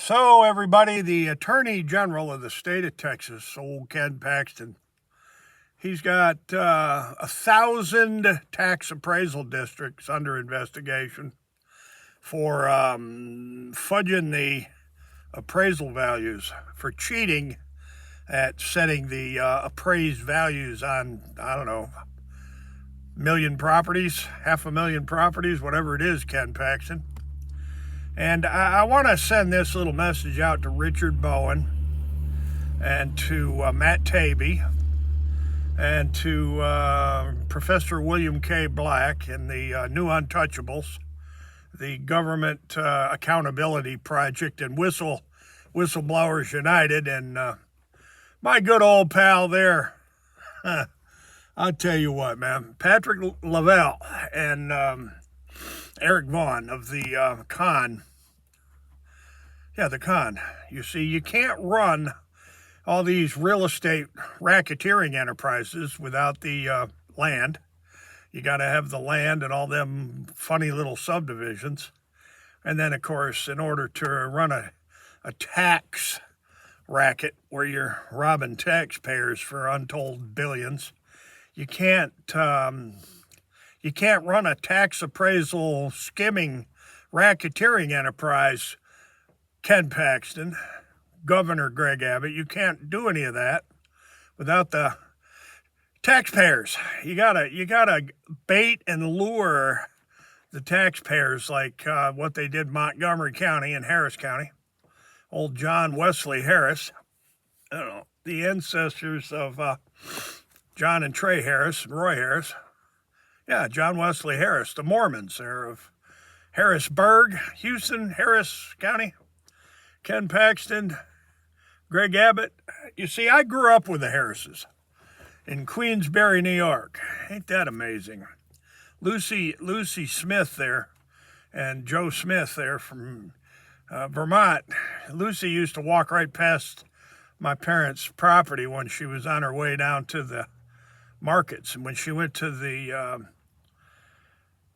So, everybody, the Attorney General of the state of Texas, old Ken Paxton, he's got 1,000 tax appraisal districts under investigation for fudging the appraisal values, for cheating at setting the appraised values on, I don't know, million properties, 500,000 properties, whatever it is, Ken Paxton. And I want to send this little message out to Richard Bowen and to Matt Taibbi and to Professor William K. Black and the New Untouchables, the Government Accountability Project, and Whistleblowers United, and my good old pal there. I'll tell you what, man, Patrick Lavelle and Eric Vaughn of the Con. Yeah, the Con. You see, you can't run all these real estate racketeering enterprises without the land. You got to have the land and all them funny little subdivisions. And then, of course, in order to run a tax racket where you're robbing taxpayers for untold billions, you can't run a tax appraisal skimming racketeering enterprise, Ken Paxton, Governor Greg Abbott. You can't do any of that without the taxpayers. You gotta bait and lure the taxpayers like what they did in Montgomery County and Harris County. Old John Wesley Harris, I don't know, the ancestors of John and Trey Harris and Roy Harris. Yeah, John Wesley Harris, the Mormons there of Harrisburg, Houston, Harris County. Ken Paxton, Greg Abbott. You see, I grew up with the Harrises in Queensbury, New York. Ain't that amazing? Lucy Smith there and Joe Smith there from Vermont. Lucy used to walk right past my parents' property when she was on her way down to the markets. And when she went to the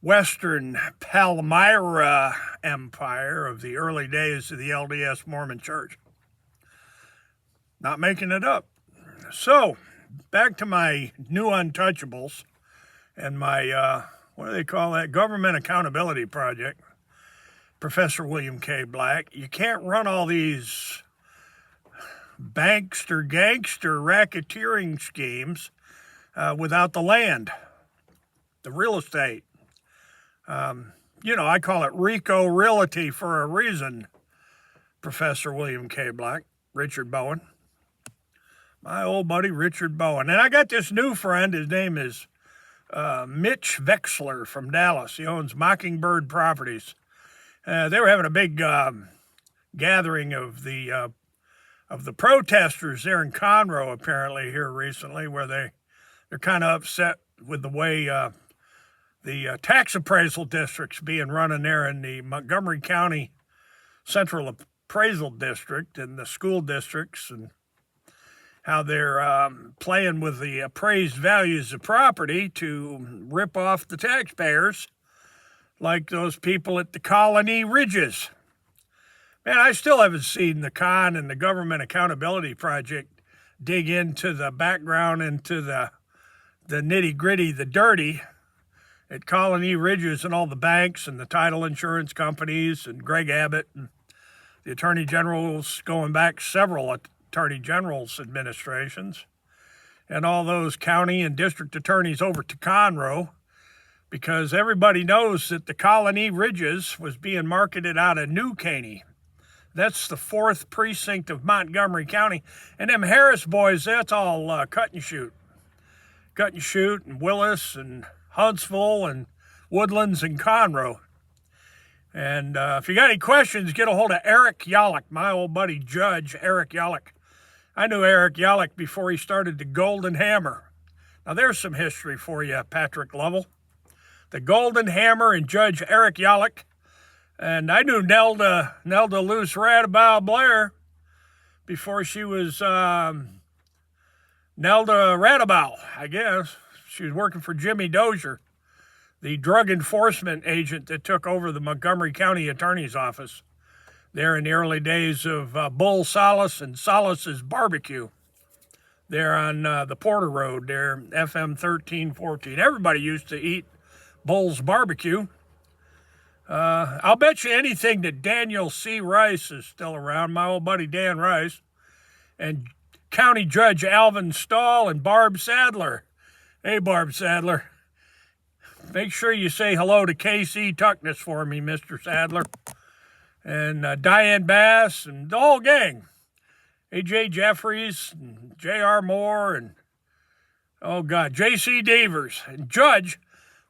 Western Palmyra Empire of the early days of the LDS Mormon Church. Not making it up. So, back to my New Untouchables and my, what do they call that? Government Accountability Project. Professor William K. Black. You can't run all these bankster, gangster, racketeering schemes without the land, the real estate. I call it RICO Realty for a reason, Professor William K. Black, Richard Bowen. My old buddy, Richard Bowen. And I got this new friend. His name is Mitch Vexler from Dallas. He owns Mockingbird Properties. They were having a big gathering of the protesters there in Conroe, apparently, here recently, where they're kind of upset with the way the tax appraisal districts being run in there in the Montgomery County Central Appraisal District and the school districts, and how they're playing with the appraised values of property to rip off the taxpayers, like those people at the Colony Ridges. Man, I still haven't seen the Con and the Government Accountability Project dig into the background, into the nitty-gritty, the dirty, at Colony Ridges and all the banks and the title insurance companies and Greg Abbott and the Attorney General's, going back several Attorney General's administrations, and all those county and district attorneys over to Conroe, because everybody knows that the Colony Ridges was being marketed out of New Caney. That's the 4th precinct of Montgomery County. And them Harris boys, that's all cut and shoot. Cut and shoot, and Willis and Huntsville and Woodlands and Conroe. And if you got any questions, get a hold of Eric Yallick, my old buddy Judge Eric Yallick. I knew Eric Yallick before he started the Golden Hammer. Now there's some history for you, Patrick Lovell. The Golden Hammer and Judge Eric Yallick. And I knew Nelda Luce Radabow Blair before she was Nelda Radabow, I guess. She was working for Jimmy Dozier, the drug enforcement agent that took over the Montgomery County Attorney's Office. there in the early days of Bull Solace and Solace's Barbecue. There on the Porter Road there, FM 1314. Everybody used to eat Bull's Barbecue. I'll bet you anything that Daniel C. Rice is still around, my old buddy Dan Rice, and County Judge Alvin Stahl and Barb Sadler. Hey, Barb Sadler. Make sure you say hello to K.C. Tuckness for me, Mr. Sadler. And Diane Bass and the whole gang. A.J. Jeffries and J.R. Moore and, oh, God, J.C. Devers. And Judge,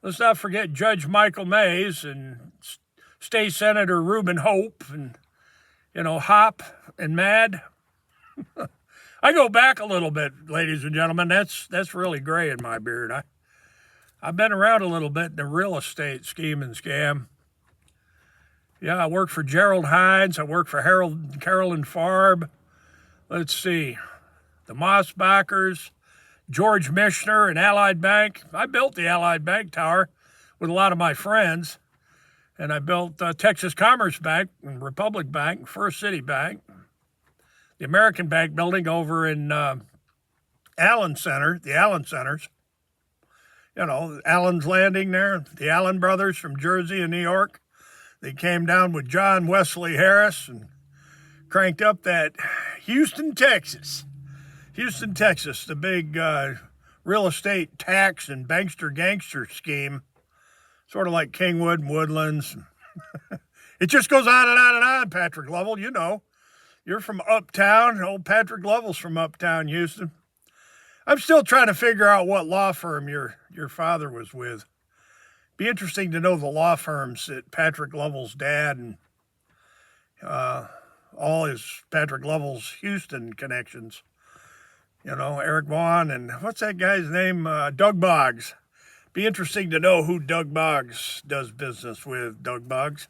let's not forget Judge Michael Mays and State Senator Reuben Hope and, Hop and Mad. I go back a little bit, ladies and gentlemen. That's really gray in my beard. I've been around a little bit in the real estate scheme and scam. Yeah, I worked for Gerald Hines. I worked for Carolyn Farb. Let's see, the Mossbachers, George Mishner, and Allied Bank. I built the Allied Bank Tower with a lot of my friends. And I built Texas Commerce Bank and Republic Bank, First City Bank, the American Bank building over in Allen Center, the Allen Centers. Allen's Landing there, the Allen brothers from Jersey and New York. They came down with John Wesley Harris and cranked up that Houston, Texas, the big real estate tax and bankster gangster scheme, sort of like Kingwood and Woodlands. It just goes on and on and on, Patrick Lovell. You're from uptown. Old Patrick Lovell's from uptown Houston. I'm still trying to figure out what law firm your father was with. Be interesting to know the law firms that Patrick Lovell's dad and all his Patrick Lovell's Houston connections. Eric Vaughn and what's that guy's name? Doug Boggs. Be interesting to know who Doug Boggs does business with, Doug Boggs.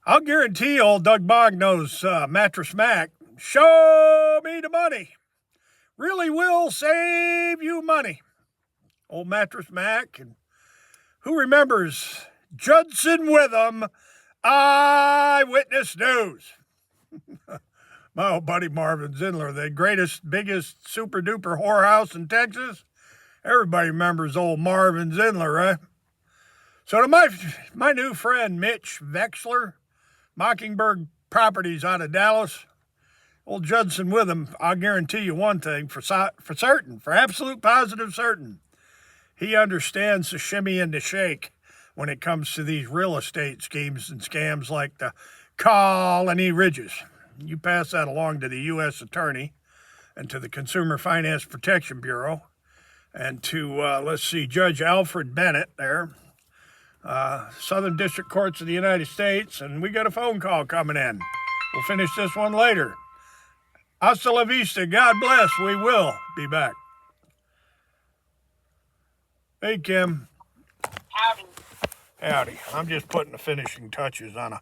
I'll guarantee old Doug Boggs knows Mattress Mac. Show me the money. Really will save you money. Old Mattress Mac. And who remembers Judson Witham, Eyewitness News? My old buddy Marvin Zindler, the greatest, biggest, super-duper whorehouse in Texas. Everybody remembers old Marvin Zindler, right? So to my new friend, Mitch Vexler, Mockingbird Properties out of Dallas, old Judson Witham, I'll guarantee you one thing for certain, for absolute positive certain. He understands the shimmy and the shake when it comes to these real estate schemes and scams like the Colony Ridges. You pass that along to the U.S. Attorney and to the Consumer Finance Protection Bureau and to, Judge Alfred Bennett there, Southern District Courts of the United States, and we got a phone call coming in. We'll finish this one later. Hasta la vista. God bless. We will be back. Hey, Kim. Howdy. Howdy. I'm just putting the finishing touches on a